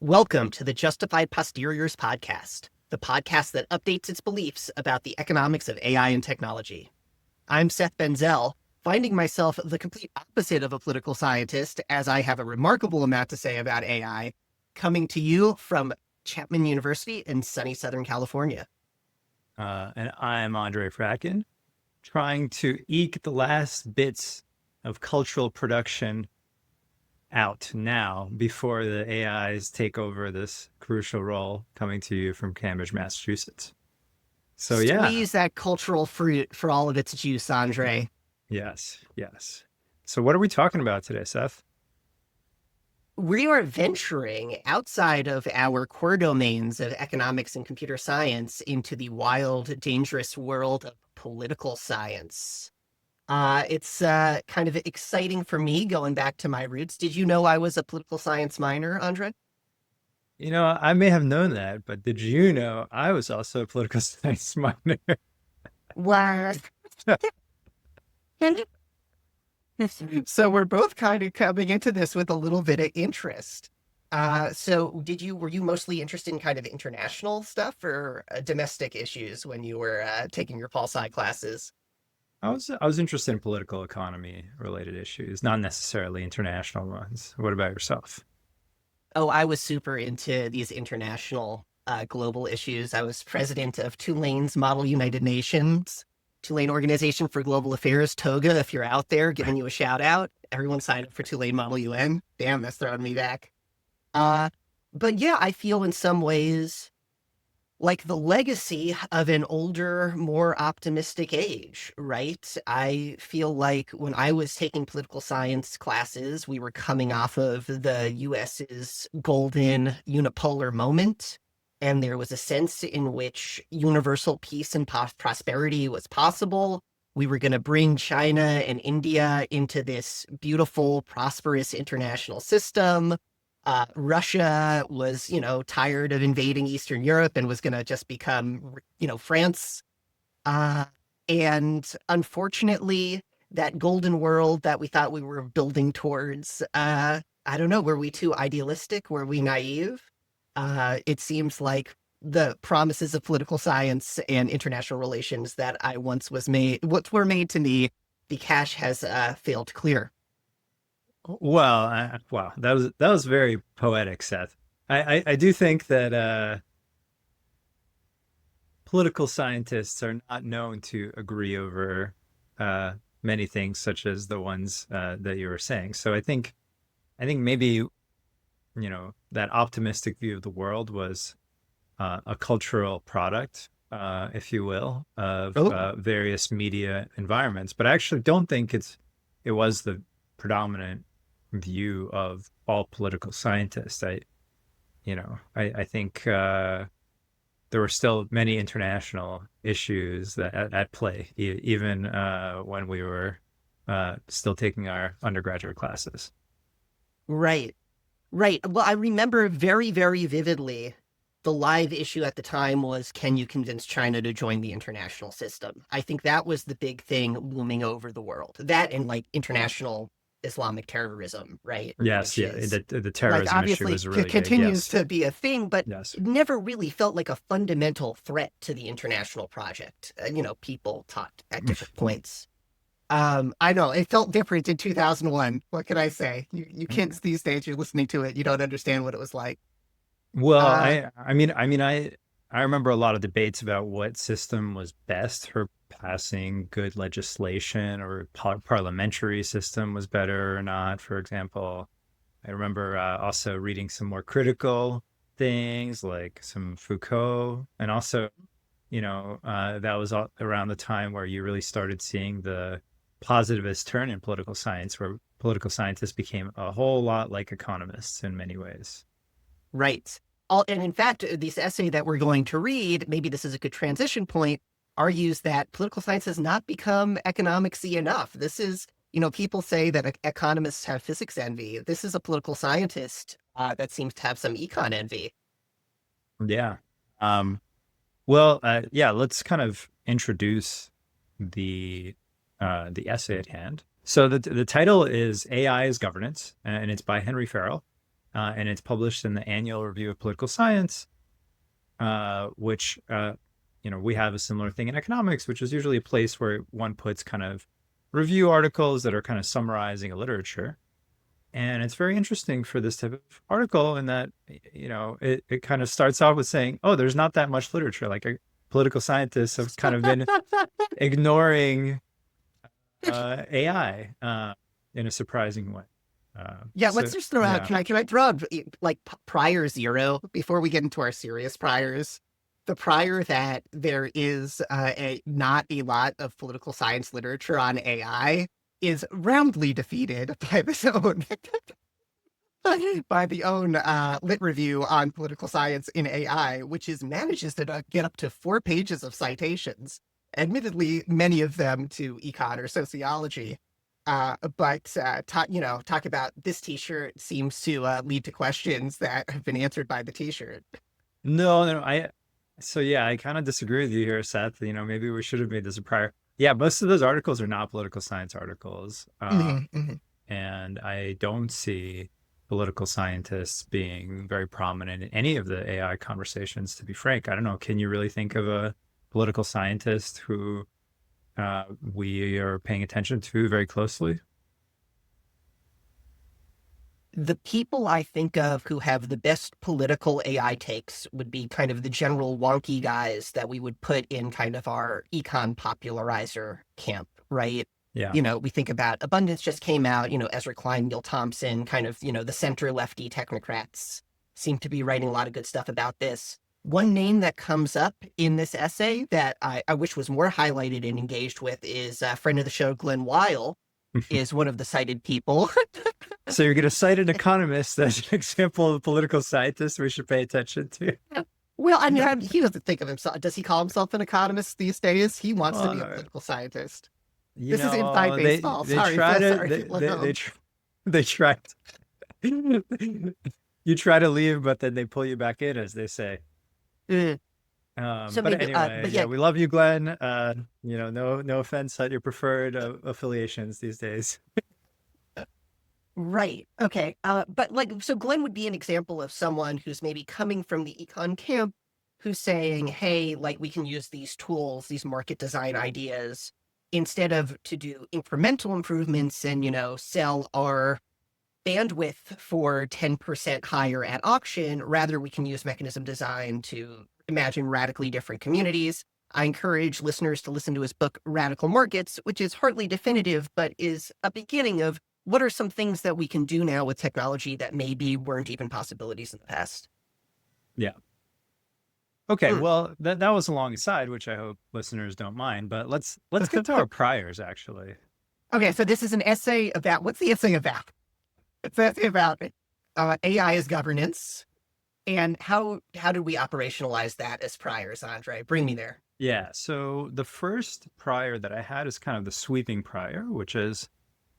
Welcome to the Justified Posteriors podcast, the podcast that updates its beliefs about the economics of AI and technology. I'm Seth Benzel, finding myself the complete opposite of a political scientist, as I have a remarkable amount to say about AI, coming to you from Chapman University in sunny Southern California. And I'm Andre Fracken, trying to eke the last bits of cultural production out now before the AIs take over this crucial role, coming to you from Cambridge, Massachusetts. So yeah, Squeeze that cultural fruit for all of its juice, Andre. yes. So what are we talking about today, Seth? We are venturing outside of our core domains of economics and computer science into the wild, dangerous world of political science. It's kind of exciting for me going back to my roots. Did you know I was a political science minor, Andre? I may have known that, but did you know I was also a political science minor? What? So we're both kind of coming into this with a little bit of interest. So were you mostly interested in kind of international stuff or domestic issues when you were taking your pol sci classes? I was interested in political economy related issues, not necessarily international ones. What about yourself? Oh, I was super into these international global issues. I was president of Tulane's Model United Nations, Tulane Organization for Global Affairs, TOGA. If you're out there, giving you a shout out. Everyone signed up for Tulane Model UN. Damn, that's throwing me back. Uh, but yeah, I feel in some ways like the legacy of an older, more optimistic age, right? I feel like when I was taking political science classes, we were coming off of the US's golden unipolar moment. And there was a sense in which universal peace and prosperity was possible. We were going to bring China and India into this beautiful, prosperous international system. Russia was, tired of invading Eastern Europe and was going to just become, France. Uh, and unfortunately, that golden world that we thought we were building towards, I don't know, were we too idealistic? Were we naive? It seems like the promises of political science and international relations that I once was made, what were made to me, the cash has failed to clear. Well, wow, that was very poetic, Seth. I do think that political scientists are not known to agree over uh, many things, such as the ones that you were saying. So I think maybe that optimistic view of the world was a cultural product, if you will, of Oh, various media environments. But I actually don't think it was the predominant view of all political scientists. I think there were still many international issues that at play, even when we were still taking our undergraduate classes. right. Right. Well, I remember very, very vividly the live issue at the time was, can you convince China to join the international system? I think that was the big thing looming over the world. That and like international Islamic terrorism, right? Yes, Which yeah, is the like terrorism issue obviously was really big. continues Yes, to be a thing, but yes. it never really felt like a fundamental threat to the international project. People talked at different points. I know it felt different in 2001. What can I say? You kids these days, you're listening to it, you don't understand what it was like. Well, Uh, I remember a lot of debates about what system was best for passing good legislation, or parliamentary system was better or not, for example. I remember also reading some more critical things like some Foucault, and also, that was around the time where you really started seeing the positivist turn in political science, where political scientists became a whole lot like economists in many ways. right. And in fact, this essay that we're going to read, maybe this is a good transition point, argues that political science has not become economicsy enough. This is, people say that economists have physics envy. This is a political scientist that seems to have some econ envy. Yeah. Um, well, yeah, let's kind of introduce the the essay at hand. So the title is AI as Governance, and it's by Henry Farrell. and it's published in the Annual Review of Political Science, which we have a similar thing in economics, which is usually a place where one puts kind of review articles that are kind of summarizing a literature. And it's very interesting for this type of article in that, it kind of starts off with saying, oh, there's not that much literature. Like political scientists have kind of been ignoring AI in a surprising way. Yeah, let's just throw out, yeah. can I throw out like prior zero before we get into our serious priors? The prior that there is not a lot of political science literature on AI is roundly defeated by this own by the own lit review on political science in AI, which manages to get up to 4 pages of citations, admittedly many of them to econ or sociology. Talk about this T-shirt seems to lead to questions that have been answered by the T-shirt. No, I kind of disagree with you here, Seth. Maybe we should have made this a prior. Yeah, most of those articles are not political science articles. And I don't see political scientists being very prominent in any of the AI conversations, to be frank. I don't know. Can you really think of a political scientist who we are paying attention to very closely? The people I think of who have the best political AI takes would be kind of the general wonky guys that we would put in kind of our econ popularizer camp, right? Yeah. We think about Abundance just came out, Ezra Klein, Neil Thompson, kind of, the center lefty technocrats seem to be writing a lot of good stuff about this. One name that comes up in this essay that I wish was more highlighted and engaged with is a friend of the show, Glenn Weil, is one of the cited people. So you're going to cite an economist as an example of a political scientist we should pay attention to? Well, I mean, he doesn't think of himself. Does he call himself an economist these days? He wants to be a political scientist. This is inside baseball. Sorry, they try you try to leave, but then they pull you back in, as they say. So but maybe, anyway, yeah, we love you, Glenn. No offense at your preferred affiliations these days. right. Okay. So Glenn would be an example of someone who's maybe coming from the econ camp, who's saying, hey, like we can use these tools, these market design ideas, instead of to do incremental improvements and, sell our bandwidth for 10% higher at auction. Rather, we can use mechanism design to imagine radically different communities. I encourage listeners to listen to his book, Radical Markets, which is hardly definitive, but is a beginning of what are some things that we can do now with technology that maybe weren't even possibilities in the past. Yeah. Okay, well, that was a long aside, which I hope listeners don't mind, but let's get to our priors, actually. Okay, so this is an essay about, what's the essay about? It's an essay about AI as governance, and how do we operationalize that as priors, Andre? Bring me there. Yeah, so the first prior that I had is kind of the sweeping prior, which is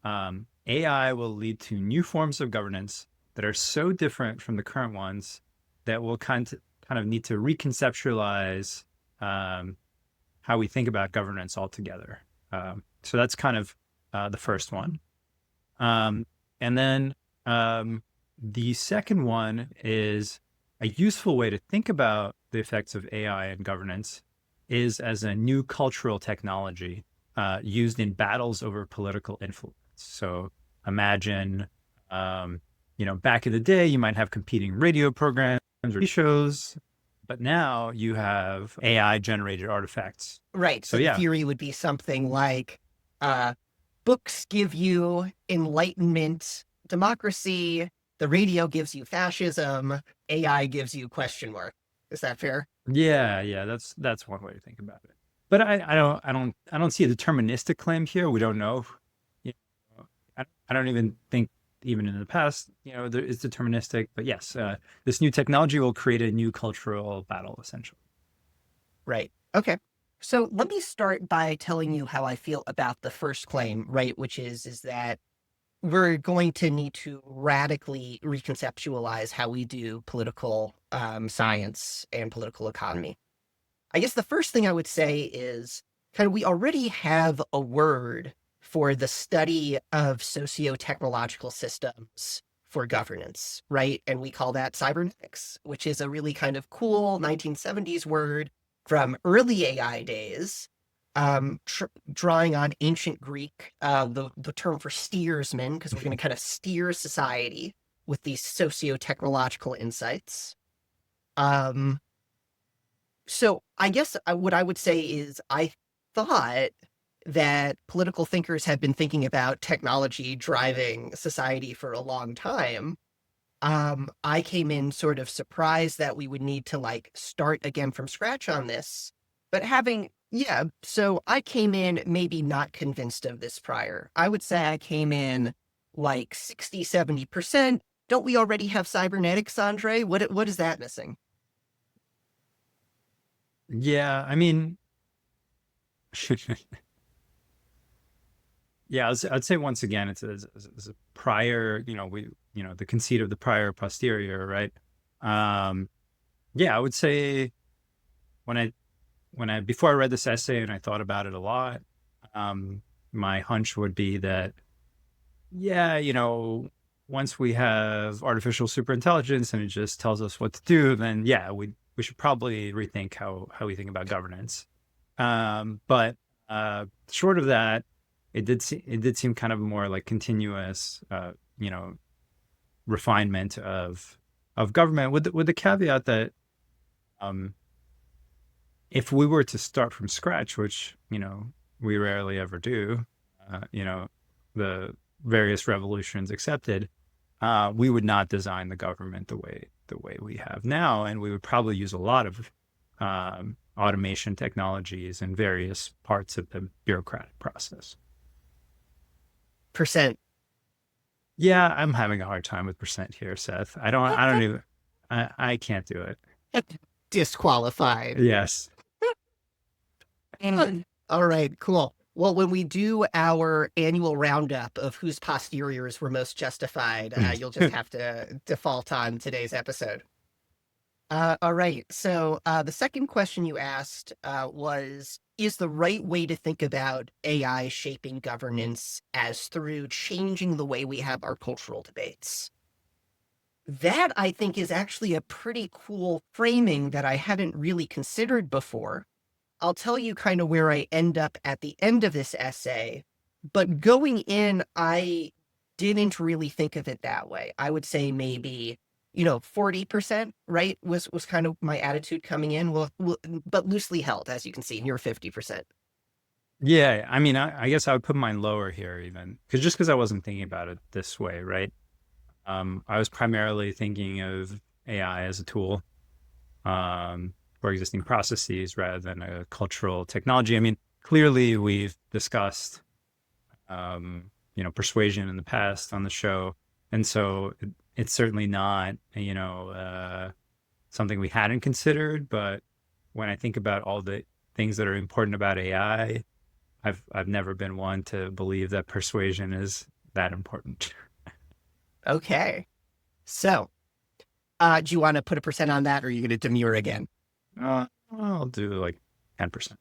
AI will lead to new forms of governance that are so different from the current ones that we'll kind of need to reconceptualize how we think about governance altogether. So that's kind of the first one. And then the second one is a useful way to think about the effects of AI and governance is as a new cultural technology used in battles over political influence. So imagine, back in the day, you might have competing radio programs or shows, but now you have AI generated artifacts. Right. So the theory would be something like books give you enlightenment, democracy, the radio gives you fascism, AI gives you question mark. Is that fair? Yeah, that's one way to think about it. But I don't see a deterministic claim here. We don't know. I don't even think even in the past, there is deterministic. But yes, this new technology will create a new cultural battle, essentially. Right. Okay. So let me start by telling you how I feel about the first claim, right? Which is that we're going to need to radically reconceptualize how we do political science and political economy. I guess the first thing I would say is kind of we already have a word for the study of socio-technological systems for governance, right? And we call that cybernetics, which is a really kind of cool 1970s word from early AI days, drawing on ancient Greek, the term for steersman, because we're going to kind of steer society with these socio-technological insights. Um, so I guess what I would say is I thought that political thinkers have been thinking about technology driving society for a long time. I came in sort of surprised that we would need to like start again from scratch on this, but so I came in maybe not convinced of this prior. I would say I came in like 60, 70%. Don't we already have cybernetics, Andre? What is that missing? Yeah, I mean, yeah, I'd say once again, it's a prior, the conceit of the prior posterior, right? Um, yeah, I would say when before I read this essay and I thought about it a lot, my hunch would be that, yeah, once we have artificial superintelligence and it just tells us what to do, then yeah, we should probably rethink how we think about governance. But short of that, it did seem kind of more like continuous, refinement of government, with the caveat that um, if we were to start from scratch, which we rarely ever do, the various revolutions accepted, we would not design the government the way we have now, and we would probably use a lot of automation technologies in various parts of the bureaucratic process. Percent. Yeah, I'm having a hard time with percent here, Seth. I don't even, I can't do it. Disqualified. Yes. All right, cool. Well, when we do our annual roundup of whose posteriors were most justified, you'll just have to default on today's episode. All right. So the second question you asked was, is the right way to think about AI shaping governance as through changing the way we have our cultural debates? That, I think, is actually a pretty cool framing that I hadn't really considered before. I'll tell you kind of where I end up at the end of this essay, but going in, I didn't really think of it that way. I would say maybe 40%, right, was kind of my attitude coming in. Well, but loosely held, as you can see, near 50%. Yeah, I mean, I guess I would put mine lower here, even because I wasn't thinking about it this way, right? I was primarily thinking of AI as a tool for existing processes rather than a cultural technology. I mean, clearly we've discussed, persuasion in the past on the show, and so it's certainly not, something we hadn't considered. But when I think about all the things that are important about AI, I've never been one to believe that persuasion is that important. Okay. So, do you want to put a percent on that, or are you going to demur again? I'll do like 10%.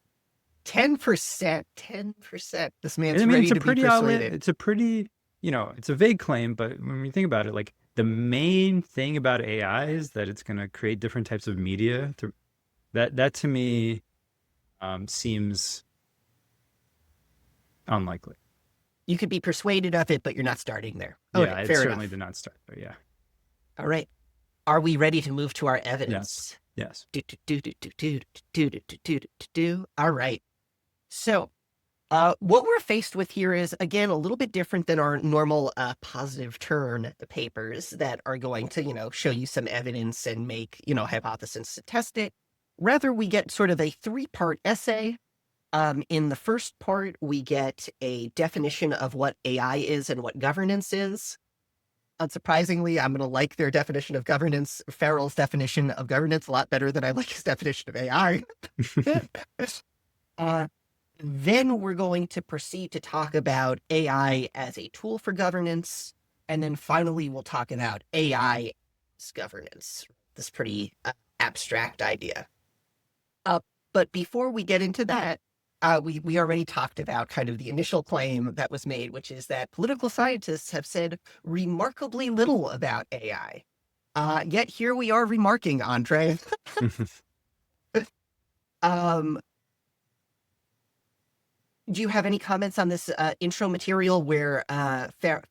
10%. 10%. This man's I mean, ready to be persuaded. it's a pretty, it's a vague claim, but when you think about it, like the main thing about AI is that it's going to create different types of media. That to me seems unlikely. You could be persuaded of it, but you're not starting there. Yeah, Okay, it fair certainly enough. did not start there. Yeah. All right. Are we ready to move to our evidence? Yes. All right. So, what we're faced with here is, again, a little bit different than our normal positive turn papers that are going to, show you some evidence and make, hypothesis to test it. Rather, we get sort of a three-part essay. In the first part, we get a definition of what AI is and what governance is. Unsurprisingly, I'm going to like their definition of governance, Farrell's definition of governance, a lot better than I like his definition of AI. Then we're going to proceed to talk about AI as a tool for governance. And then finally, we'll talk about AI as governance, this pretty abstract idea. But before we get into that, We already talked about kind of the initial claim that was made, which is that political scientists have said remarkably little about AI. Yet here we are remarking, Andre. um, do you have any comments on this intro material where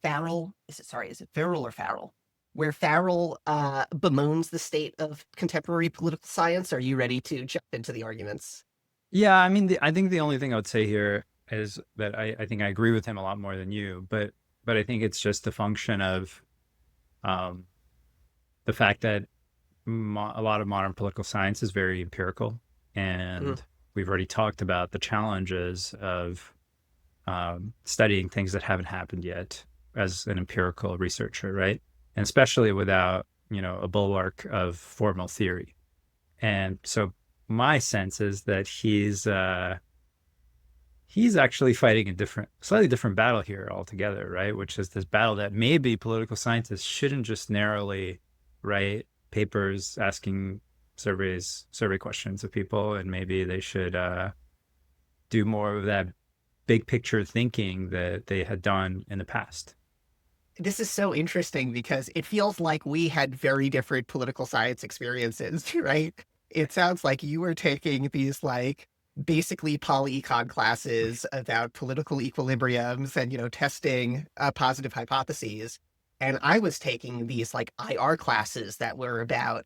Farrell, is it Farrell or Farrell? Where Farrell bemoans the state of contemporary political science? Are you ready to jump into the arguments? Yeah, I mean, I think the only thing I would say here is that I think I agree with him a lot more than you, but I think it's just a function of um, the fact that a lot of modern political science is very empirical, Mhm. and we've already talked about the challenges of studying things that haven't happened yet as an empirical researcher, right? And especially without, a bulwark of formal theory. And so my sense is that he's actually fighting a slightly different battle here altogether, right? Which is this battle that maybe political scientists shouldn't just narrowly write papers asking survey questions of people, and maybe they should do more of that big picture thinking that they had done in the past. This is so interesting because it feels like we had very different political science experiences, right? It sounds like you were taking these like basically poly-econ classes about political equilibriums and, testing positive hypotheses. And I was taking these like IR classes that were about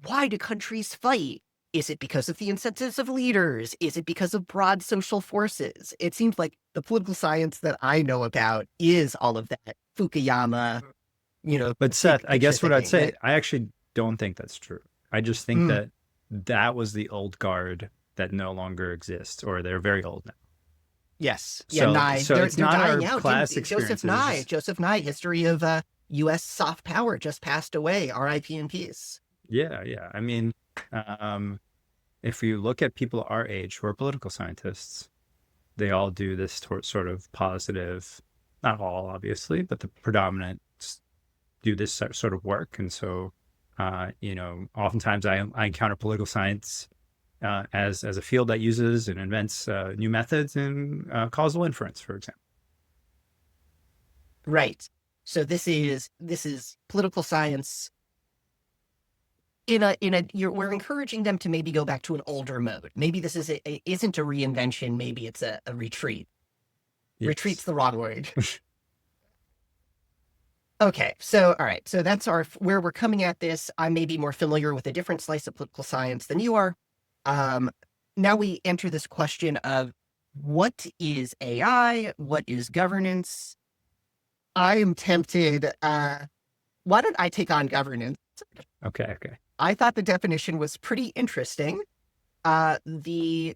why do countries fight? Is it because of the incentives of leaders? Is it because of broad social forces? It seems like the political science that I know about is all of that Fukuyama, But Seth, big I picture guess what I'd thinking, say, right? I actually don't think that's true. I just think Mm, that that was the old guard that no longer exists, or they're very old now. yes. Yeah, So, Nye. so They're it's they're not dying our out. class Joseph experiences. It's Nye. just, Joseph Nye, history of US soft power just passed away. R.I.P. in peace. yeah, yeah. I mean, um, if you look at people our age who are political scientists, they all do this sort of positive, not all obviously, but the predominant do this sort of work. And so, oftentimes I encounter political science as a field that uses and invents new methods in causal inference, for example. Right. So this is political science we're encouraging them to maybe go back to an older mode. Maybe this isn't a reinvention, maybe it's a retreat. Retreat's Yes. the wrong word. Okay, so all right, so that's our where we're coming at this. I may be more familiar with a different slice of political science than you are. Um, Now we enter this question of what is AI? What is governance? I am tempted. Why don't I take on governance? Okay. Okay. I thought the definition was pretty interesting. They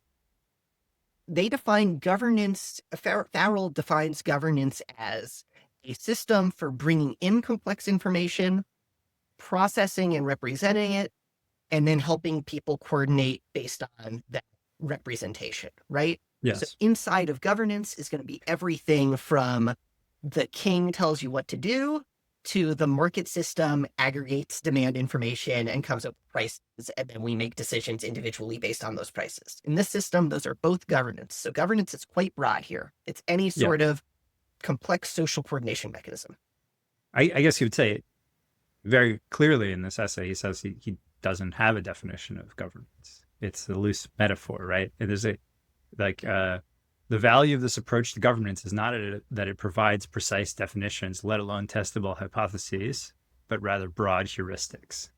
define governance. Farrell defines governance as a system for bringing in complex information, processing and representing it, and then helping people coordinate based on that representation, right? So Yes. inside of governance is going to be everything from the king tells you what to do to the market system aggregates demand information and comes up with prices, and then we make decisions individually based on those prices. In this system, those are both governance. So governance is quite broad here. It's any Yeah. sort of complex social coordination mechanism. I guess you would say very clearly in this essay, he says he doesn't have a definition of governance. It's a loose metaphor, right? It is like the value of this approach to governance is not that it provides precise definitions, let alone testable hypotheses, but rather broad heuristics.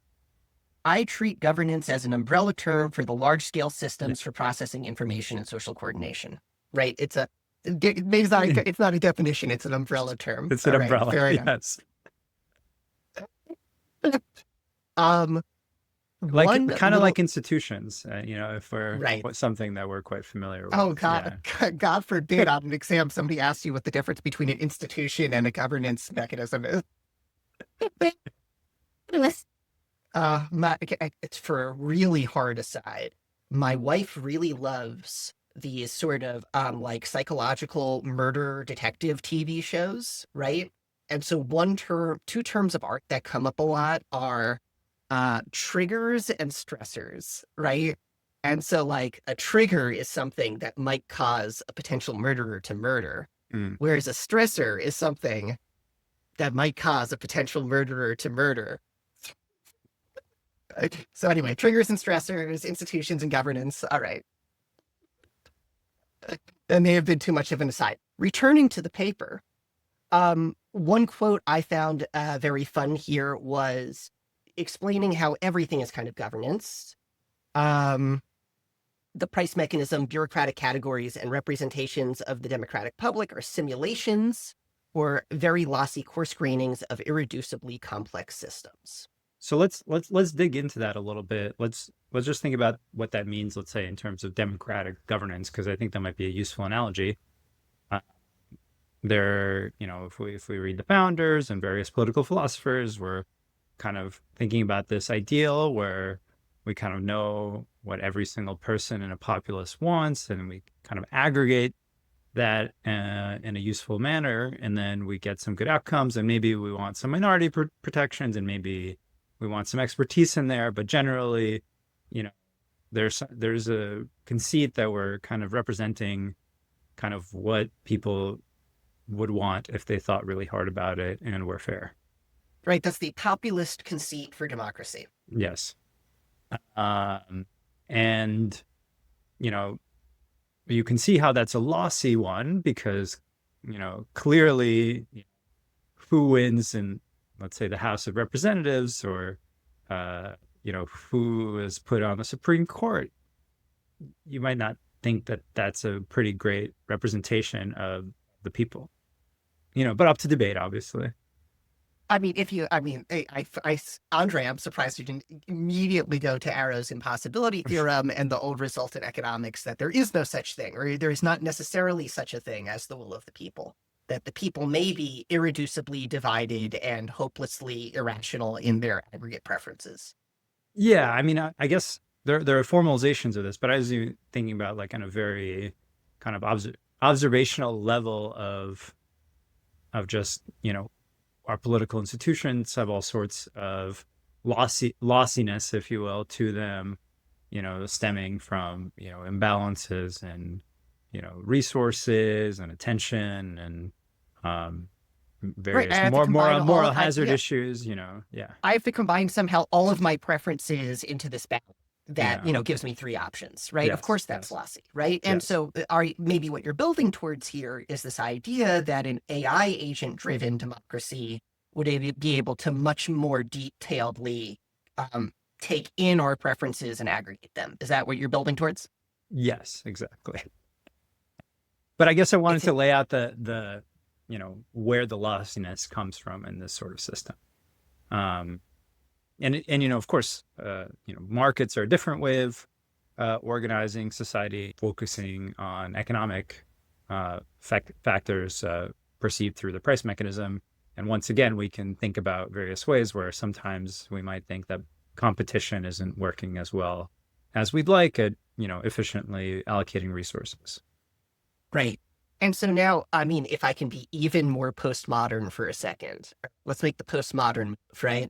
I treat governance as an umbrella term for the large scale Yeah. systems for processing information and social coordination. Right? It's not a definition, it's an umbrella term. It's an All right, umbrella. fair enough. Yes. Um Like one kind of little like institutions, if we're right. something that we're quite familiar Oh with. God, Yeah. God forbid on an exam somebody asks you what the difference between an institution and a governance mechanism is. It's for a really hard aside. My wife really loves these sort of like psychological murder detective TV shows, right? And so two terms of art that come up a lot are triggers and stressors, right? And so, like, a trigger is something that might cause a potential murderer to murder, Mm. whereas a stressor is something that might cause a potential murderer to murder. So, anyway, triggers and stressors, institutions and governance. All right. That may have been too much of an aside. Returning to the paper, one quote I found very fun here was explaining how everything is kind of governance. The price mechanism, bureaucratic categories, and representations of the democratic public are simulations or very lossy coarse grainings of irreducibly complex systems. So let's dig into that a little bit. Let's just think about what that means, let's say, in terms of democratic governance, because I think that might be a useful analogy. If we read the founders and various political philosophers, we're kind of thinking about this ideal where we kind of know what every single person in a populace wants, and we kind of aggregate that in a useful manner, and then we get some good outcomes. And maybe we want some minority protections, and maybe we want some expertise in there. But generally, there's a conceit that we're kind of representing kind of what people would want if they thought really hard about it and were fair. Right, that's the populist conceit for democracy. Yes. And, you can see how that's a lossy one because, clearly who wins in, let's say, the House of Representatives or, who is put on the Supreme Court. You might not think that that's a pretty great representation of the people, but up to debate, obviously. Andre, I'm surprised you didn't immediately go to Arrow's impossibility theorem and the old result in economics that there is no such thing, or there is not necessarily such a thing as the will of the people, that the people may be irreducibly divided and hopelessly irrational in their aggregate preferences. Yeah, I guess there are formalizations of this, but I was thinking about like on a very kind of observational level of just, our political institutions have all sorts of lossiness, if you will, to them, stemming from, imbalances and, resources and attention and various moral hazard issues, yeah. I have to combine somehow all of my preferences into this balance that, gives me three options, right? Yes, of course, that's lossy, right? And so maybe what you're building towards here is this idea that an AI agent-driven democracy would be able to much more detailedly take in our preferences and aggregate them. Is that what you're building towards? Yes, exactly. But I guess I wanted to lay out the where the lossiness comes from in this sort of system. And of course, markets are a different way of organizing society, focusing on economic factors perceived through the price mechanism. And once again, we can think about various ways where sometimes we might think that competition isn't working as well as we'd like at, efficiently allocating resources. Right. And so now, if I can be even more postmodern for a second, let's make the postmodern move, right?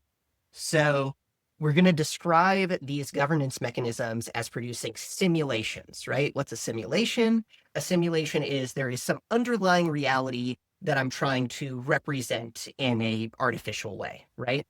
So we're going to describe these governance mechanisms as producing simulations, right? What's a simulation? A simulation is there is some underlying reality that I'm trying to represent in a artificial way, right?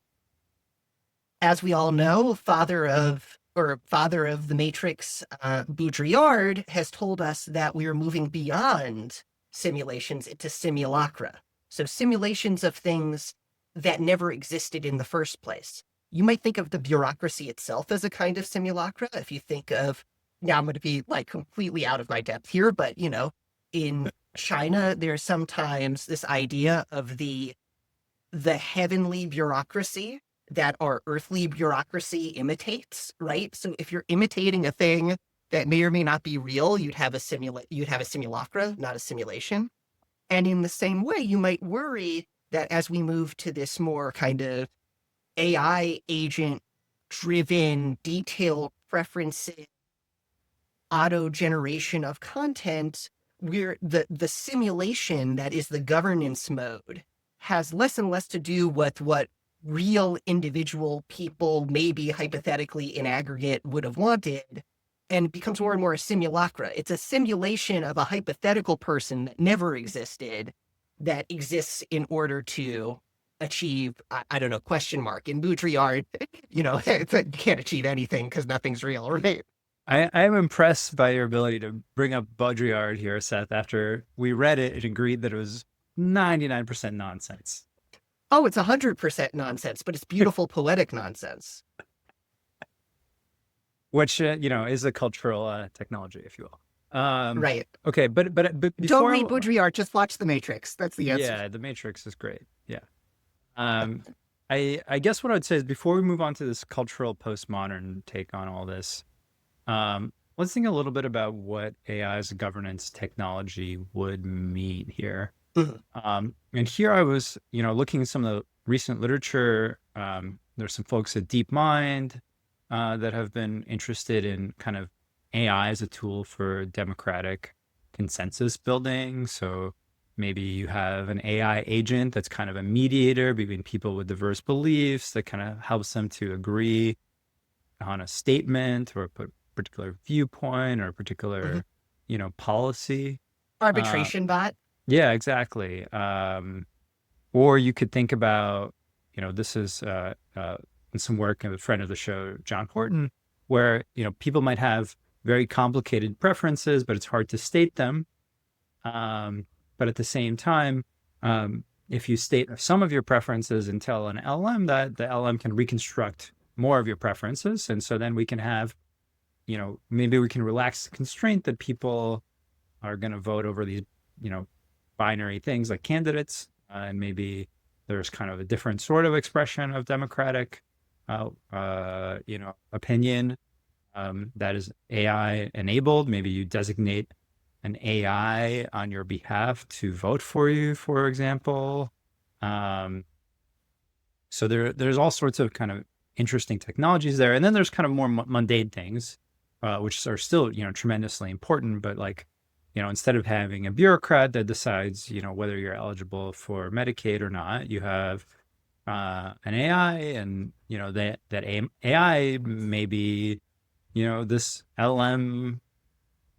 As we all know, father of the Matrix, Baudrillard, has told us that we are moving beyond simulations into simulacra. So simulations of things that never existed in the first place. You might think of the bureaucracy itself as a kind of simulacra. If you think of, now I'm going to be like completely out of my depth here, but in China, there's sometimes this idea of the heavenly bureaucracy that our earthly bureaucracy imitates, right? So if you're imitating a thing that may or may not be real, you'd have a simulacra, not a simulation. And in the same way, you might worry that as we move to this more kind of AI agent driven, detailed preferences, auto generation of content, where the simulation that is the governance mode has less and less to do with what real individual people, maybe hypothetically in aggregate, would have wanted, and becomes more and more a simulacra. It's a simulation of a hypothetical person that never existed, that exists in order to achieve, I don't know, question mark. In Baudrillard, you can't achieve anything because nothing's real, right? I am impressed by your ability to bring up Baudrillard here, Seth, after we read it and agreed that it was 99% nonsense. Oh, it's 100% nonsense, but it's beautiful poetic nonsense. Which, is a cultural technology, if you will. Right. Okay, but Don't before read Baudrillard, just watch The Matrix. That's the answer. yeah, The Matrix is great. Yeah. Um, I guess what I'd say is before we move on to this cultural postmodern take on all this, let's think a little bit about what AI as a governance technology would mean here. Mhm. And here I was, looking at some of the recent literature. There's some folks at DeepMind that have been interested in kind of AI as a tool for democratic consensus building. So maybe you have an AI agent that's kind of a mediator between people with diverse beliefs that kind of helps them to agree on a statement or a particular viewpoint or a Mhm. particular, policy. Uh, Arbitration bot. yeah, exactly. Or you could think about, this is in some work of a friend of the show, John Horton, where, people might have very complicated preferences, but it's hard to state them. But at the same time, if you state some of your preferences and tell an LM that, the LM can reconstruct more of your preferences. And so then we can have, maybe we can relax the constraint that people are going to vote over these, binary things like candidates. And maybe there's kind of a different sort of expression of democratic, opinion that is AI enabled. Maybe you designate an AI on your behalf to vote for you, for example. So there's all sorts of kind of interesting technologies there. And then there's kind of more mundane things, which are still, tremendously important. But like, instead of having a bureaucrat that decides, whether you're eligible for Medicaid or not, you have an AI, and that AI may be, this LM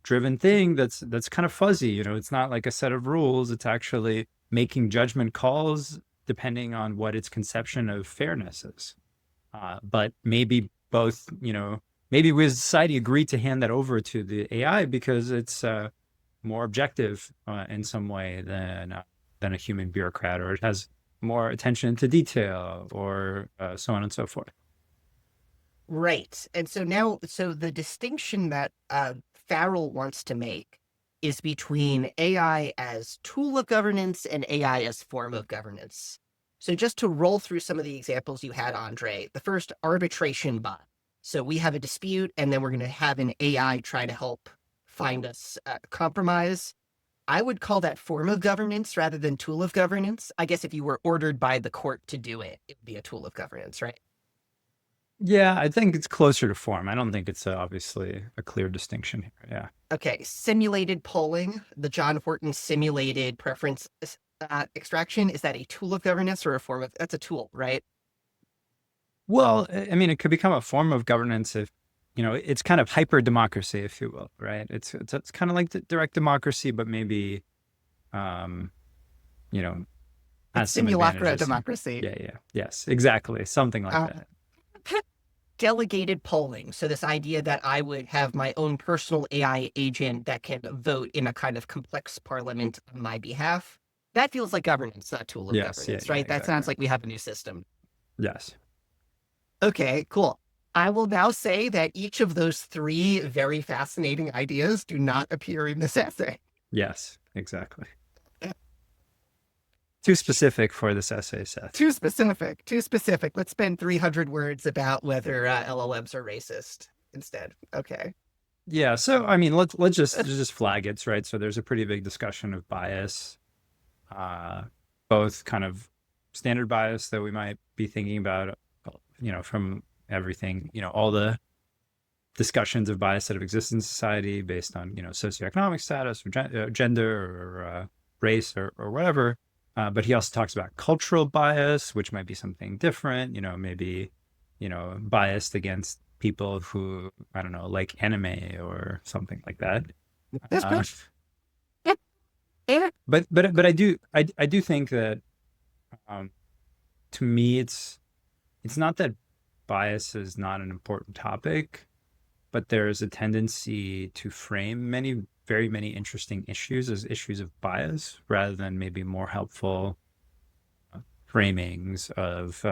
driven thing that's kind of fuzzy. It's not like a set of rules. It's actually making judgment calls depending on what its conception of fairness is. But maybe both, maybe we as a society agree to hand that over to the AI because it's more objective in some way than a human bureaucrat, or it has more attention to detail, or so on and so forth. Right. And so now, so the distinction that Farrell wants to make is between AI as tool of governance and AI as form of governance. So just to roll through some of the examples you had, Andre, the first, arbitration bot. So we have a dispute, and then we're going to have an AI try to help find us a compromise. I would call that form of governance rather than tool of governance. I guess if you were ordered by the court to do it, it would be a tool of governance, right? Yeah, I think it's closer to form. I don't think it's obviously a clear distinction here. Yeah. Okay, simulated polling, the John Horton simulated preference extraction. Is that a tool of governance or a form of? That's a tool, right? Well, I mean, it could become a form of governance if, it's kind of hyper democracy, if you will, right? It's kind of like the direct democracy, but maybe, you know, It's has some simulacra advantages. democracy. Yeah. Yes, exactly. Something like that. Delegated polling. So this idea that I would have my own personal AI agent that can vote in a kind of complex parliament on my behalf. That feels like governance, not tool of Yes. governance, Yeah, right? That sounds exactly. like we have a new system. Yes. Okay, cool. I will now say that each of those three very fascinating ideas do not appear in this essay. Yes, exactly. Too specific for this essay, Seth. Too specific. Too specific. Let's spend 300 words about whether LLMs are racist instead. Okay. Yeah. So, I mean, let's just flag it, right? So there's a pretty big discussion of bias, both kind of standard bias that we might be thinking about, from everything, all the discussions of bias that have existed in society based on, socioeconomic status or gender or race or whatever. But he also talks about cultural bias, which might be something different, maybe, biased against people who, I don't know, like anime or something like that. That's Uh, good. Yeah. Yeah. but I do think that um, to me it's not that bias is not an important topic, but there's a tendency to frame very many interesting issues as issues of bias rather than maybe more helpful framings of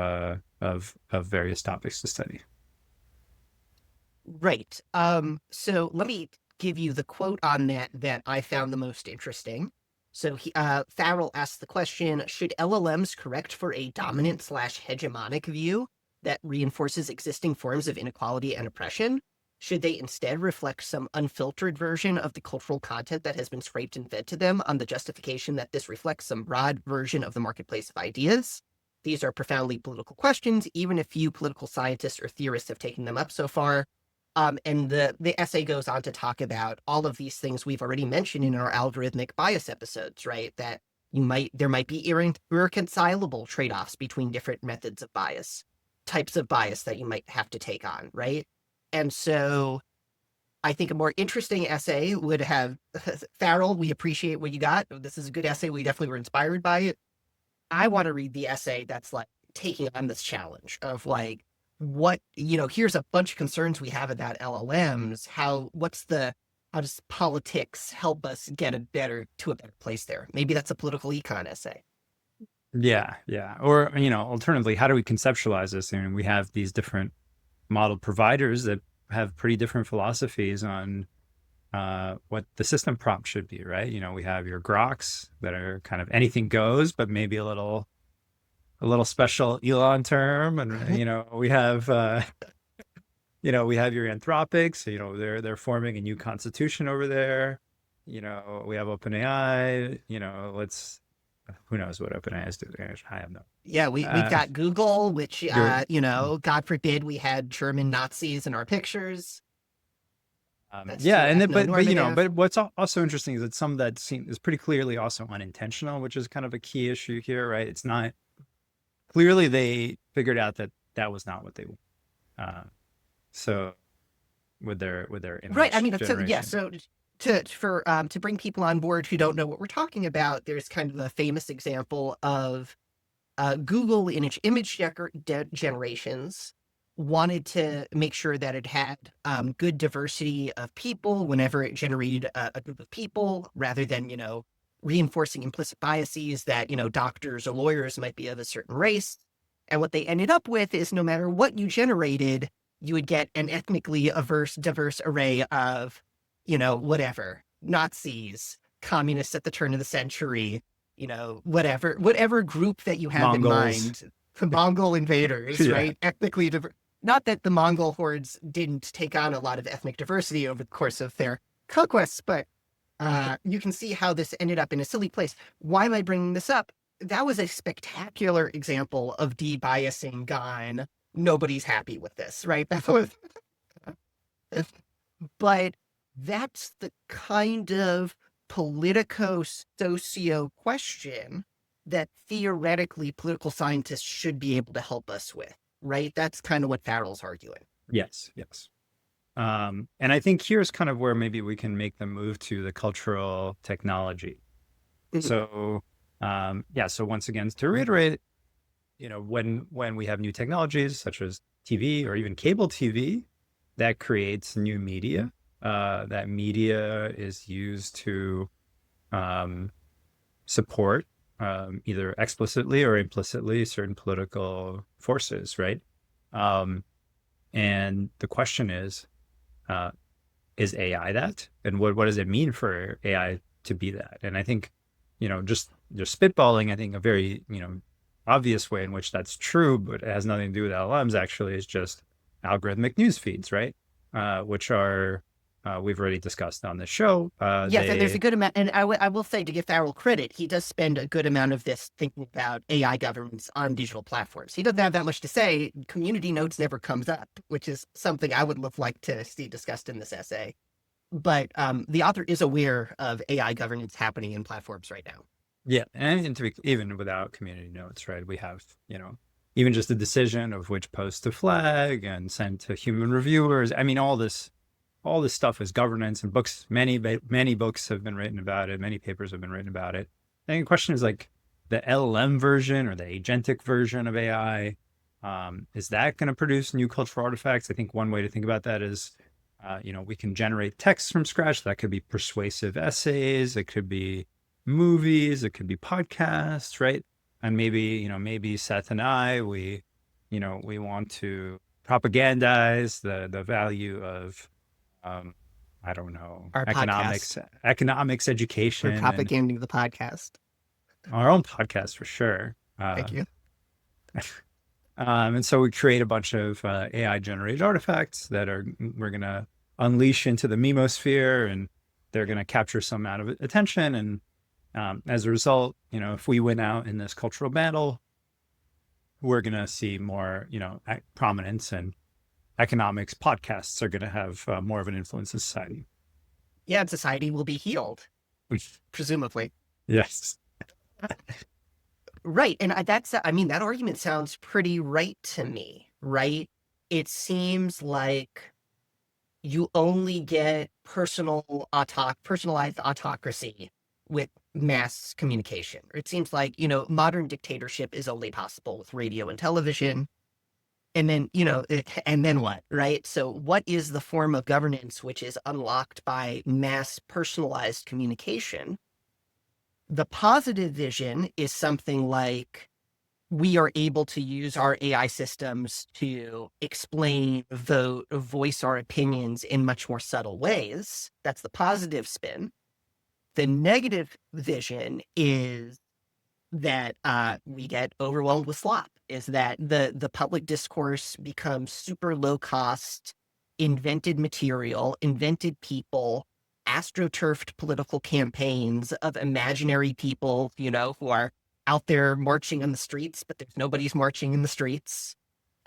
various topics to study. Right. So let me give you the quote on that that I found the most interesting. So Farrell asked the question: should LLMs correct for a dominant slash hegemonic view that reinforces existing forms of inequality and oppression? Should they instead reflect some unfiltered version of the cultural content that has been scraped and fed to them on the justification that this reflects some broad version of the marketplace of ideas? These are profoundly political questions, even if few political scientists or theorists have taken them up so far. And the essay goes on to talk about all of these things we've already mentioned in our algorithmic bias episodes, right? That there might be irreconcilable trade-offs between different methods of bias, types of bias that you might have to take on, right? And so I think a more interesting essay would have Farrell, we appreciate what you got. This is a good essay. We definitely were inspired by it. I want to read the essay that's like taking on this challenge of like, what, here's a bunch of concerns we have about LLMs. How does politics help us get to a better place there? Maybe that's a political econ essay. Yeah, yeah. Or, alternatively, how do we conceptualize this? I mean, we have these different model providers that have pretty different philosophies on what the system prompt should be, right? We have your groks that are kind of anything goes, but maybe a little special Elon term, and we have we have your anthropics. So, they're forming a new constitution over there. We have OpenAI. Let's who knows what OpenAI is doing? I have no. Yeah, we've got Google, which You're, God forbid we had German Nazis in our pictures. That's yeah, too and then, ethno-normative. but what's also interesting is that some of that is pretty clearly also unintentional, which is kind of a key issue here, right? It's not clearly they figured out that that was not what they want. So with their Right. I image mean, so yeah. generation. So to bring people on board who don't know what we're talking about, there's kind of a famous example of Google in its image generations wanted to make sure that it had good diversity of people whenever it generated a group of people, rather than reinforcing implicit biases that doctors or lawyers might be of a certain race. And what they ended up with is no matter what you generated, you would get an ethnically diverse array of, whatever, Nazis, communists at the turn of the century, whatever group that you have in Mongols. mind, the Mongol invaders, Yeah. right? Ethnically diverse. Not that the Mongol hordes didn't take on a lot of ethnic diversity over the course of their conquests, but you can see how this ended up in a silly place. Why am I bringing this up? That was a spectacular example of de-biasing gone. Nobody's happy with this, right? That was, but that's the kind of politico-socio question that theoretically political scientists should be able to help us with, right? That's kind of what Farrell's arguing. Yes. Yes. And I think here's kind of where maybe we can make the move to the cultural technology. Mhm. So, yeah. So once again, to reiterate, when we have new technologies such as TV or even cable TV, that creates new media. That media is used to support either explicitly or implicitly certain political forces, right? And the question uh, is AI that? And what does it mean for AI to be that? And I think, just spitballing, I think a very, obvious way in which that's true, but it has nothing to do with LLMs actually, is just algorithmic news feeds, right? Which are, we've already discussed on this show. Yes, and there's a good amount, and I will say, to give Farrell credit, he does spend a good amount of this thinking about AI governance on digital platforms. He doesn't have that much to say. Community notes never comes up, which is something I would have liked to see discussed in this essay. But the author is aware of AI governance happening in platforms right now. Yeah, and to be, even without community notes, right? We have, even just the decision of which posts to flag and send to human reviewers. I mean, all this stuff is governance, and books, many books have been written about it. Many papers have been written about it. I think the question is like the LLM version or the agentic version of AI. Is that going to produce new cultural artifacts? I think one way to think about that is, we can generate text from scratch. That could be persuasive essays. It could be movies. It could be podcasts, right? And maybe Seth and I, we want to propagandize the value of, I don't know, Our podcast. economics We're education, and propagating the podcast. our own podcast for sure. Thank you. And so we create a bunch of AI generated artifacts that we're going to unleash into the memosphere, and they're going to capture some amount of attention. And as a result, if we win out in this cultural battle, we're going to see more, prominence, and economics podcasts are going to have more of an influence in society. Yeah, and society will be healed, presumably. Yes. Right. And that argument sounds pretty right to me, right? It seems like you only get personalized autocracy with mass communication. It seems like, modern dictatorship is only possible with radio and television. And then, and then what, right? So what is the form of governance which is unlocked by mass personalized communication? The positive vision is something like we are able to use our AI systems to explain, vote, voice our opinions in much more subtle ways. That's the positive spin. The negative vision is that we get overwhelmed with slop, is that the public discourse becomes super low cost, invented material, invented people, astroturfed political campaigns of imaginary people, who are out there marching on the streets, but there's nobody's marching in the streets.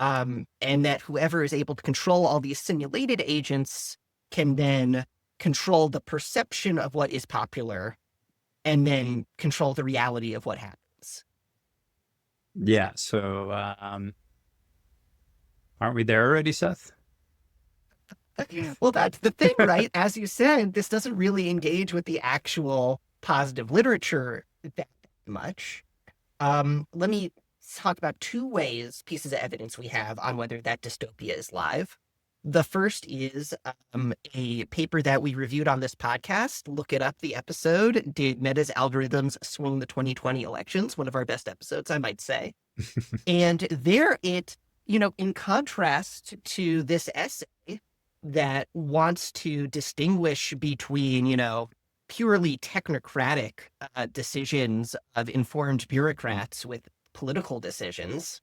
And that whoever is able to control all these simulated agents can then control the perception of what is popular and then control the reality of what happens. Yeah. So aren't we there already, Seth? Well, that's the thing, right? As you said, this doesn't really engage with the actual positive literature that much. Let me talk about two pieces of evidence we have on whether that dystopia is live. The first is a paper that we reviewed on this podcast. Look it up, the episode. Did Meta's algorithms swing the 2020 elections? One of our best episodes, I might say. And there in contrast to this essay that wants to distinguish between, purely technocratic decisions of informed bureaucrats with political decisions,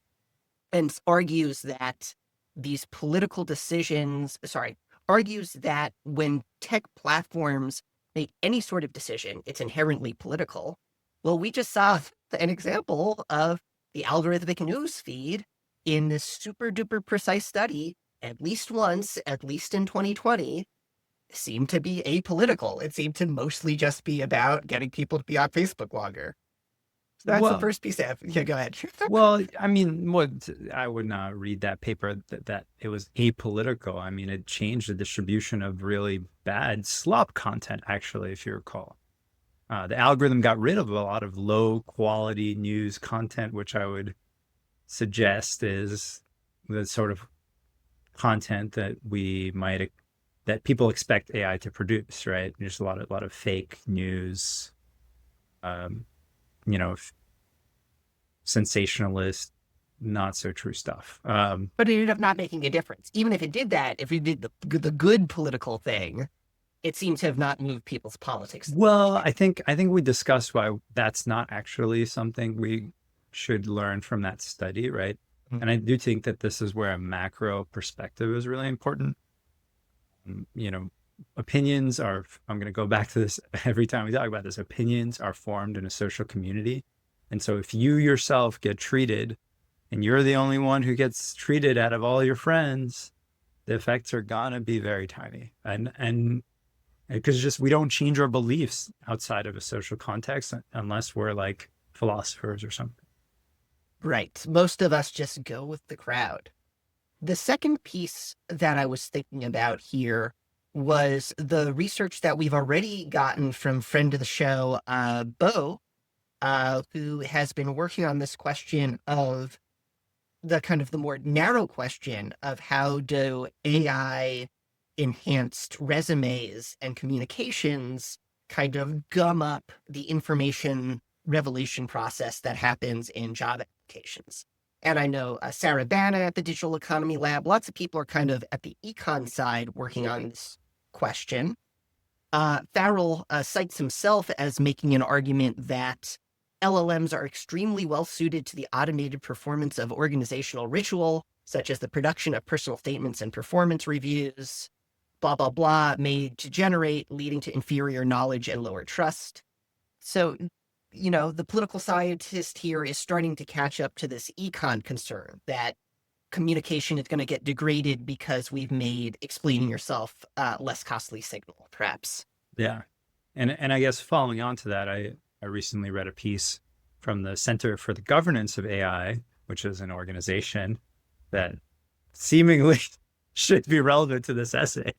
and argues that when tech platforms make any sort of decision, it's inherently political. Well, we just saw an example of the algorithmic news feed in this super duper precise study, at least once, at least in 2020, seemed to be apolitical. It seemed to mostly just be about getting people to be on Facebook longer. So that's the first piece of, yeah, go ahead. Well, I mean, I would not read that paper that it was apolitical. I mean, it changed the distribution of really bad slop content, actually, if you recall. The algorithm got rid of a lot of low quality news content, which I would suggest is the sort of content that that people expect AI to produce, right? There's a lot of fake news, sensationalist, not so true stuff. But it ended up not making a difference. Even if it did that, if you did the good political thing, it seems to have not moved people's politics. Well, I think we discussed why that's not actually something we should learn from that study, right? Mm-hmm. And I do think that this is where a macro perspective is really important. Opinions are, I'm going to go back to this every time we talk about this, opinions are formed in a social community. And so if you yourself get treated and you're the only one who gets treated out of all your friends, the effects are going to be very tiny. And because we don't change our beliefs outside of a social context unless we're like philosophers or something. Right. Most of us just go with the crowd. The second piece that I was thinking about here was the research that we've already gotten from friend of the show, Bo, who has been working on this question of the kind of the more narrow question of how do AI enhanced resumes and communications kind of gum up the information revolution process that happens in job applications. And I know Sarah Banna at the Digital Economy Lab, lots of people are kind of at the econ side working on this question. Farrell cites himself as making an argument that LLMs are extremely well suited to the automated performance of organizational ritual, such as the production of personal statements and performance reviews, blah, blah, blah, made to generate, leading to inferior knowledge and lower trust. So, the political scientist here is starting to catch up to this econ concern that communication is going to get degraded because we've made explaining yourself less costly signal, perhaps. Yeah. And I guess following on to that, I recently read a piece from the Center for the Governance of AI, which is an organization that seemingly should be relevant to this essay,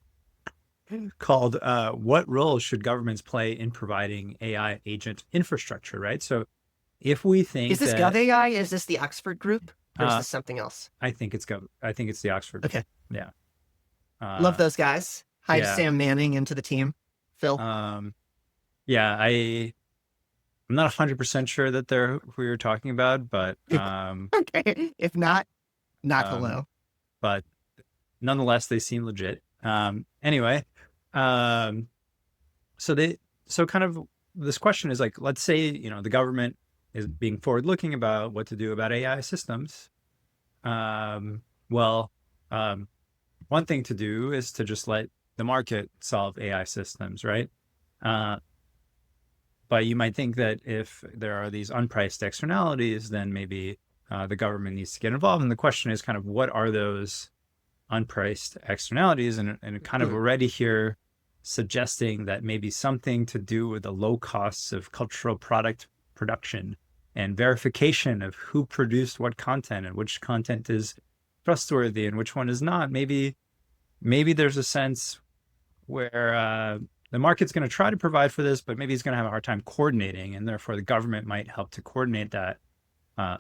called What Role Should Governments Play in Providing AI Agent Infrastructure, right? So if we think Is this that, GovAI? Is this the Oxford group? Or is this something else? I think it's the Oxford. Okay. Yeah. Love those guys. Hi to yeah. Sam Manning and to the team. Phil. Yeah, I'm not 100% sure that they're who you're talking about, but okay. If not hello. But nonetheless, they seem legit. Anyway, so kind of this question is like, let's say, the government is being forward-looking about what to do about AI systems. Well, one thing to do is to just let the market solve AI systems, right? But you might think that if there are these unpriced externalities, then maybe the government needs to get involved. And the question is kind of what are those unpriced externalities? And kind of already here suggesting that maybe something to do with the low costs of cultural product production and verification of who produced what content and which content is trustworthy and which one is not. Maybe there's a sense where the market's going to try to provide for this, but maybe it's going to have a hard time coordinating, and therefore the government might help to coordinate that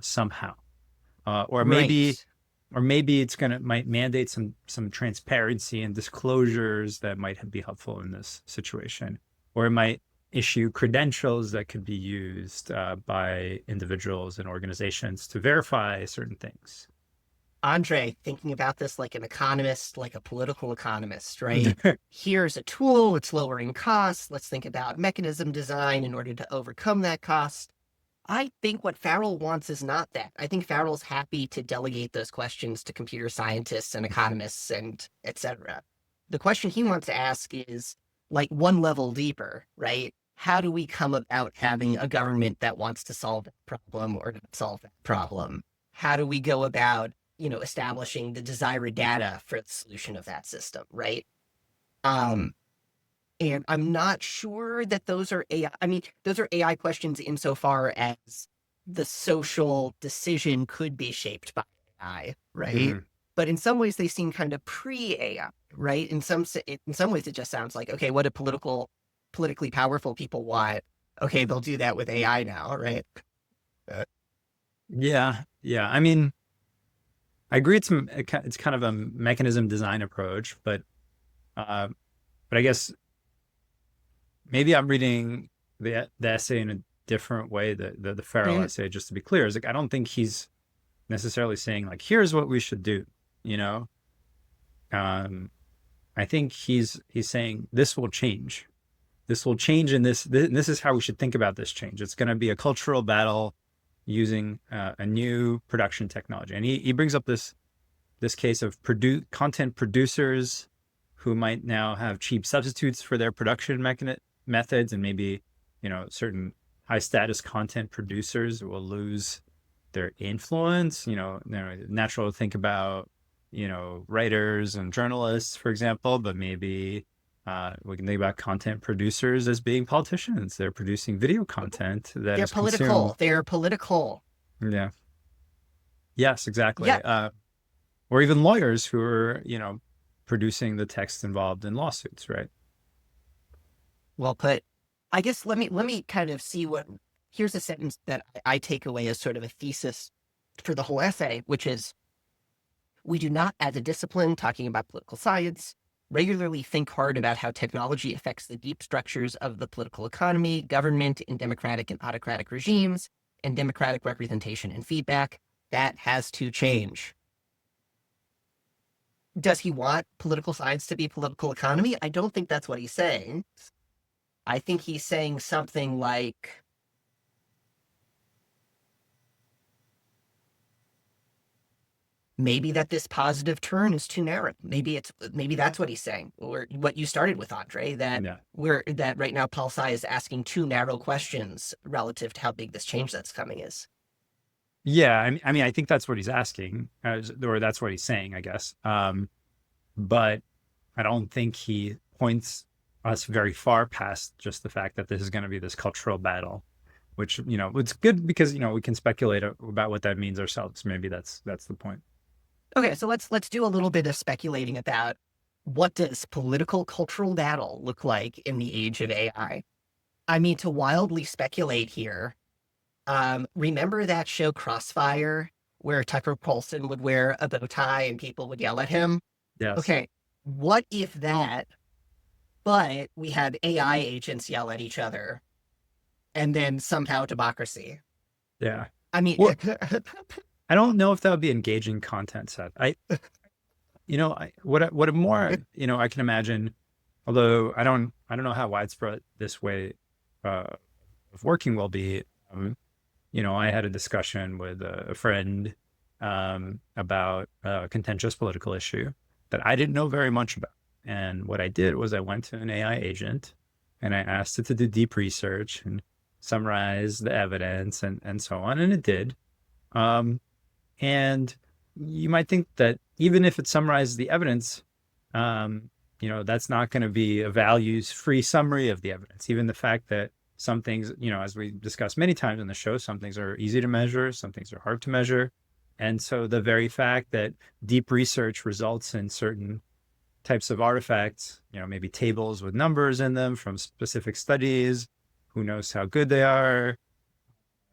somehow. Or maybe it's might mandate some transparency and disclosures that might be helpful in this situation, or it might issue credentials that could be used by individuals and organizations to verify certain things. Andre, thinking about this like an economist, like a political economist, right? Here's a tool, it's lowering costs. Let's think about mechanism design in order to overcome that cost. I think what Farrell wants is not that. I think Farrell's happy to delegate those questions to computer scientists and economists and etc. The question he wants to ask is like one level deeper, right? How do we come about having a government that wants to solve that problem or not solve that problem? How do we go about establishing the desired data for the solution of that system, right? And I'm not sure that those are AI. I mean, those are AI questions insofar as the social decision could be shaped by AI, right? Mm-hmm. But in some ways, they seem kind of pre-AI, right? In some ways, it just sounds like, okay, what do politically powerful people want? Okay, they'll do that with AI now, right? Yeah. I mean, I agree. It's kind of a mechanism design approach, but I guess maybe I'm reading the essay in a different way. The Farrell essay, just to be clear, is like I don't think he's necessarily saying like here's what we should do. I think he's saying this will change. This will change, and this is how we should think about this change. It's going to be a cultural battle using a new production technology. And he brings up this case of content producers who might now have cheap substitutes for their production methods, and maybe certain high status content producers will lose their influence. Natural to think about writers and journalists, for example, but maybe we can think about content producers as being politicians. They're producing video content that they're political. They're political. Yeah. Yes, exactly. Yeah, Or even lawyers who are, producing the text involved in lawsuits, right? well put. I guess let me kind of see what. Here's a sentence that I take away as sort of a thesis for the whole essay, which is we do not, as a discipline, talking about political science, regularly think hard about how technology affects the deep structures of the political economy, government in democratic and autocratic regimes, and democratic representation and feedback. That has to change. Does he want political science to be political economy? I don't think that's what he's saying. I think he's saying something like maybe that this positive turn is too narrow. Maybe that's what he's saying, or what you started with, Andre, that Yeah. that right now Paul Tsai is asking too narrow questions relative to how big this change that's coming is. Yeah, I mean, I think that's what he's asking, or that's what he's saying, I guess. But I don't think he points us very far past just the fact that this is going to be this cultural battle, which, it's good because, we can speculate about what that means ourselves. Maybe that's the point. Okay, so let's do a little bit of speculating about what does political cultural battle look like in the age of AI. I mean, to wildly speculate here, remember that show Crossfire, where Tucker Carlson would wear a bow tie and people would yell at him? Yes. Okay, what if that, but we had AI agents yell at each other and then somehow democracy? Yeah. I mean, Well, I don't know if that would be engaging content set. What a more, I can imagine, although I don't know how widespread this way uh, of working will be. I had a discussion with a friend about a contentious political issue that I didn't know very much about. And what I did was I went to an AI agent and I asked it to do deep research and summarize the evidence and so on. And it did. Um, and you might think that even if it summarizes the evidence, that's not going to be a values free summary of the evidence. Even the fact that some things, as we discussed many times in the show, some things are easy to measure, some things are hard to measure. And so the very fact that deep research results in certain types of artifacts, maybe tables with numbers in them from specific studies, who knows how good they are,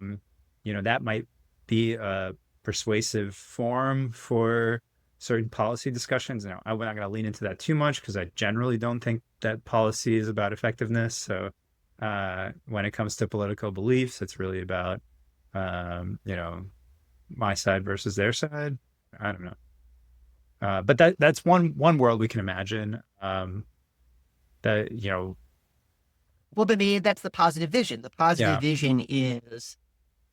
um, that might be a persuasive form for certain policy discussions. Now, I'm not going to lean into that too much because I generally don't think that policy is about effectiveness. So when it comes to political beliefs, it's really about, my side versus their side. I don't know. But that's one world we can imagine. That well, but that's the positive vision. The positive yeah, vision is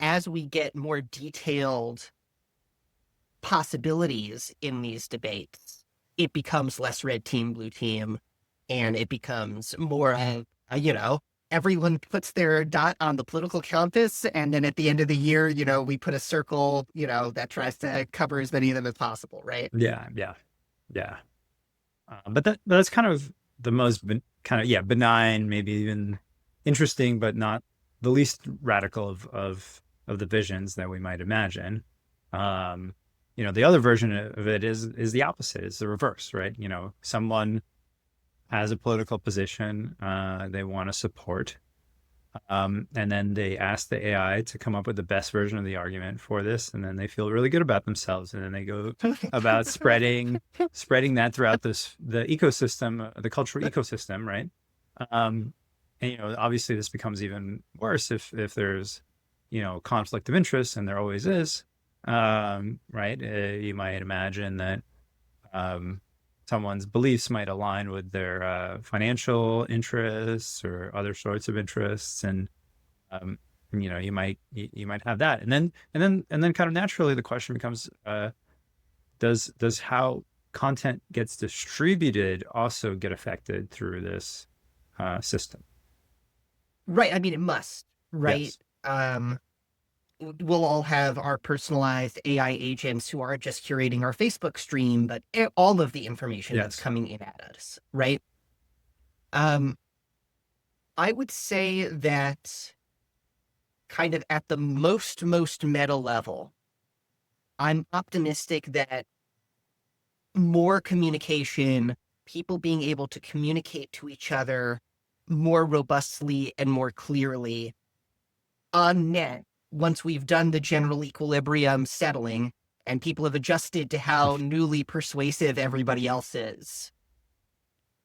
as we get more detailed possibilities in these debates, it becomes less red team, blue team, and it becomes more of, everyone puts their dot on the political compass. And then at the end of the year, we put a circle, that tries to cover as many of them as possible, right? yeah, yeah, yeah. But that's kind of the most benign, maybe even interesting, but not the least radical of the visions that we might imagine. The other version of it is the opposite. It's the reverse, right? Someone has a political position they want to support, and then they ask the AI to come up with the best version of the argument for this, and then they feel really good about themselves, and then they go about spreading that throughout the ecosystem, the cultural ecosystem, right? And obviously this becomes even worse if there's conflict of interest, and there always is, right? You might imagine that someone's beliefs might align with their financial interests or other sorts of interests, and you might have that, and then kind of naturally the question becomes, does how content gets distributed also get affected through this system? Right. I mean, it must, right? Yes. Um, we'll all have our personalized AI agents who aren't just curating our Facebook stream, but all of the information that's Yes. coming in at us, right? Um, I would say that kind of at the most meta level, I'm optimistic that more communication, people being able to communicate to each other more robustly and more clearly on net, once we've done the general equilibrium settling and people have adjusted to how newly persuasive everybody else is.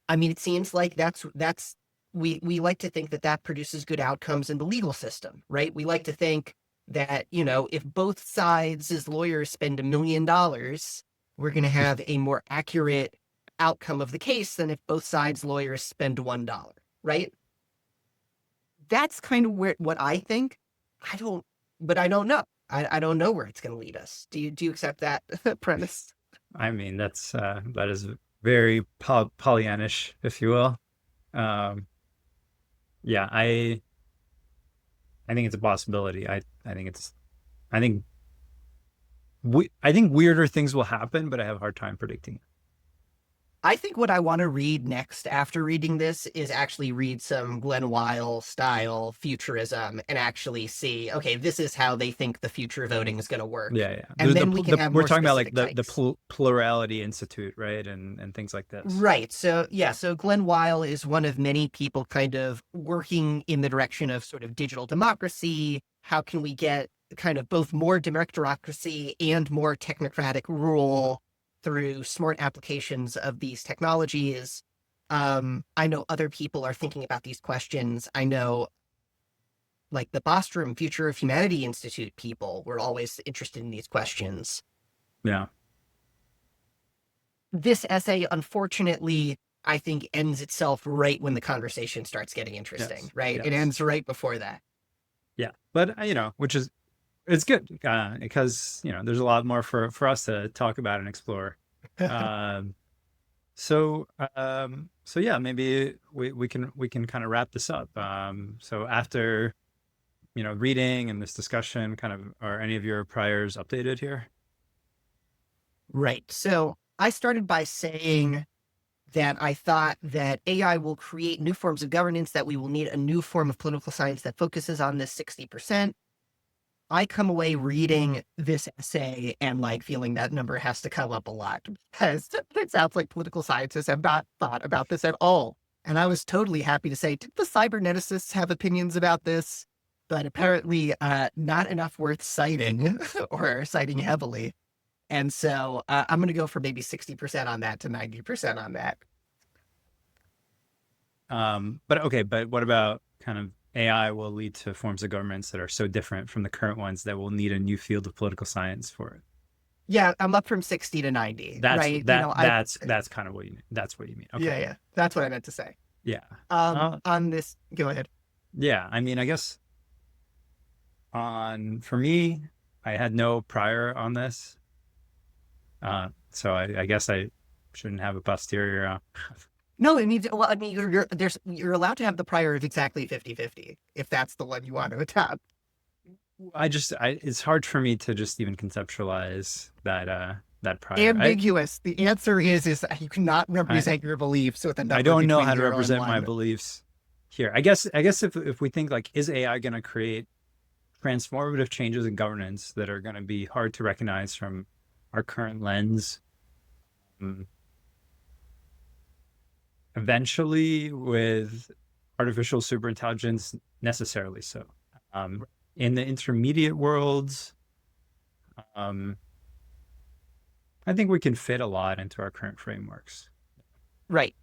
I mean, it seems like we like to think that that produces good outcomes in the legal system, right? We like to think that, if both sides' lawyers spend $1 million, we're going to have a more accurate outcome of the case than if both sides' lawyers spend $1, right? That's kind of what I think. But I don't know. I don't know where it's going to lead us. Do you accept that premise? I mean, that is very Pollyannish, if you will. Um, yeah, I think it's a possibility. I think it's I think I think weirder things will happen, but I have a hard time predicting it. I think what I want to read next after reading this is actually read some Glenn Weil style futurism and actually see, okay, this is how they think the future voting is going to work. Yeah, yeah. And then we can have we're more talking about like specific the types. Plurality Institute, right, and things like this. Right. So, yeah. So Glenn Weil is one of many people kind of working in the direction of sort of digital democracy. How can we get kind of both more democracy and more technocratic rule through smart applications of these technologies? I know other people are thinking about these questions. I know like the Bostrom Future of Humanity Institute people were always interested in these questions. Yeah. This essay, unfortunately, I think ends itself right when the conversation starts getting interesting, Yes. right? It Yes. ends right before that. Yeah. But which is it's good because there's a lot more for us to talk about and explore. Um, so yeah, maybe we can kind of wrap this up. So after reading and this discussion, kind of, are any of your priors updated here? Right. So I started by saying that I thought that AI will create new forms of governance, that we will need a new form of political science that focuses on this 60%. I come away reading this essay and like feeling that number has to come up a lot because it sounds like political scientists have not thought about this at all. And I was totally happy to say, did the cyberneticists have opinions about this? But apparently, not enough worth citing or citing heavily. And so I'm going to go for maybe 60% on that to 90% on that. But what about kind of AI will lead to forms of governments that are so different from the current ones that will need a new field of political science for it? Yeah, I'm up from 60 to 90, That's right? that's kind of what you mean. That's what you mean. Okay. Yeah. That's what I meant to say. Yeah. On this, go ahead. Yeah. I mean, I guess for me, I had no prior on this. So I guess I shouldn't have a posterior. No, it means, well, I mean, you're allowed to have the prior of exactly 50-50 if that's the one you want to adopt. It's hard for me to just even conceptualize that prior. Ambiguous. The answer is you cannot represent your beliefs with a number I don't know between how to 0 and represent my 1. beliefs here. I guess if we think like, is AI going to create transformative changes in governance that are going to be hard to recognize from our current lens? Eventually, with artificial superintelligence, necessarily so. In the intermediate worlds, I think we can fit a lot into our current frameworks. Right.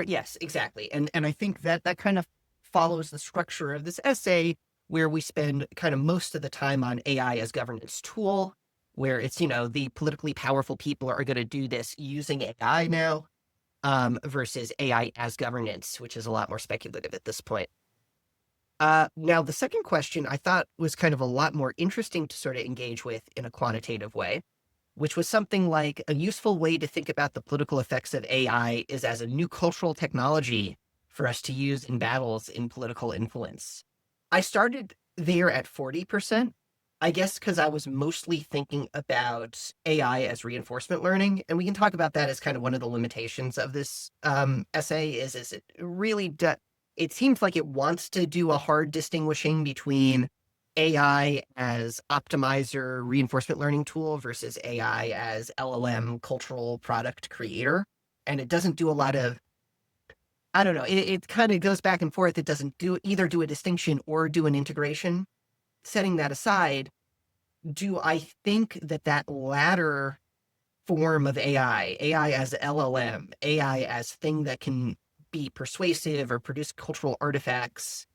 Yes, exactly. And I think that kind of follows the structure of this essay, where we spend kind of most of the time on AI as governance tool, where it's, the politically powerful people are going to do this using AI now, versus AI as governance, which is a lot more speculative at this point. Now, the second question I thought was kind of a lot more interesting to sort of engage with in a quantitative way, which was something like a useful way to think about the political effects of AI is as a new cultural technology for us to use in battles in political influence. I started there at 40%, I guess, because I was mostly thinking about AI as reinforcement learning. And we can talk about that as kind of one of the limitations of this essay is it really, it seems like it wants to do a hard distinguishing between AI as optimizer reinforcement learning tool versus AI as LLM cultural product creator. And it doesn't do a lot of, I don't know, it kind of goes back and forth. It doesn't do either do a distinction or do an integration. Setting that aside, do I think that that latter form of AI as LLM, AI as thing that can be persuasive or produce cultural artifacts,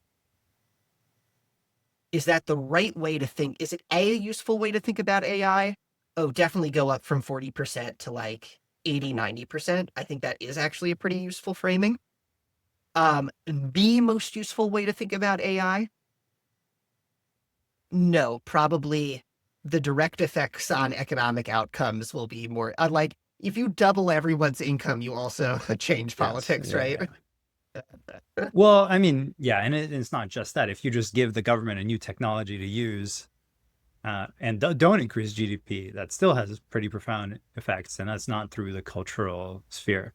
is that the right way to think? Is it a useful way to think about AI? Oh, definitely go up from 40% to like 80, 90%. I think that is actually a pretty useful framing. The most useful way to think about AI? No, probably the direct effects on economic outcomes will be more like if you double everyone's income, you also change Yes. politics, Yeah. right? Yeah. Well, I mean, yeah, and it's not just that. If you just give the government a new technology to use and don't increase GDP, that still has pretty profound effects, and that's not through the cultural sphere.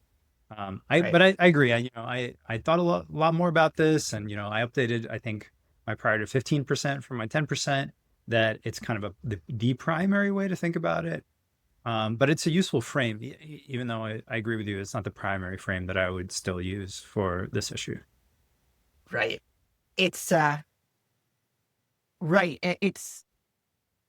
Right. I agree. I thought a lot more about this, and I updated, I think, my prior to 15% from my 10%. That it's kind of the primary way to think about it. But it's a useful frame, even though I agree with you. It's not the primary frame that I would still use for this issue. Right. It's right. It's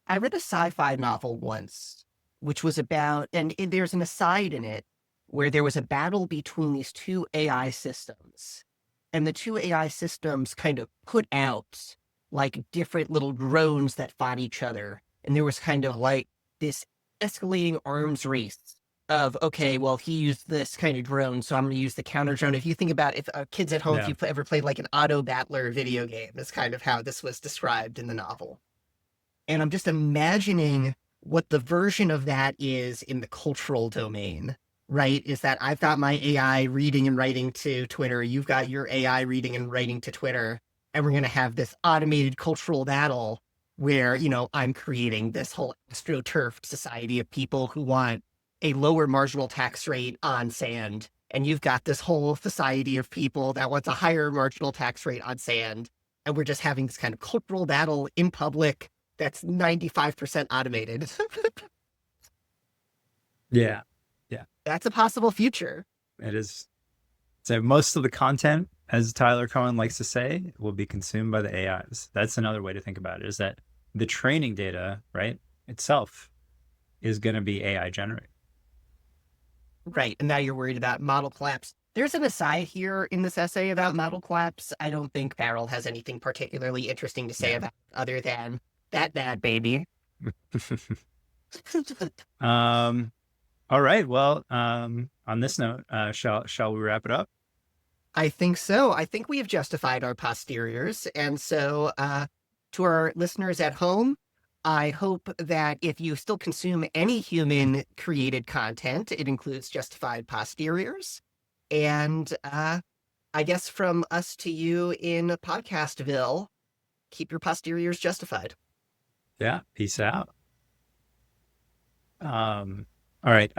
I read a sci-fi novel once, which was about, and there's an aside in it where there was a battle between these two AI systems, and the two AI systems kind of put out like different little drones that fought each other, and there was kind of like this escalating arms race of okay, well he used this kind of drone, so I'm going to use the counter drone. If you think about if kids at home, if Yeah. you ever played like an auto battler video game, is kind of how this was described in the novel. And I'm just imagining what the version of that is in the cultural domain, right? Is that I've got my AI reading and writing to Twitter, you've got your AI reading and writing to Twitter, and we're going to have this automated cultural battle where, I'm creating this whole astroturfed society of people who want a lower marginal tax rate on sand. And you've got this whole society of people that wants a higher marginal tax rate on sand. And we're just having this kind of cultural battle in public that's 95% automated. Yeah. Yeah. That's a possible future. It is. So most of the content, as Tyler Cohen likes to say, will be consumed by the AIs. That's another way to think about it, is that the training data, right, itself is going to be AI generated. Right. And now you're worried about model collapse. There's an aside here in this essay about model collapse. I don't think Farrell has anything particularly interesting to say Yeah. about it other than that bad baby. um, all right. Well, on this note, shall we wrap it up? I think so. I think we have justified our posteriors. And so, to our listeners at home, I hope that if you still consume any human created content, it includes justified posteriors. And I guess from us to you in Podcastville, keep your posteriors justified. Yeah. Peace out. All right.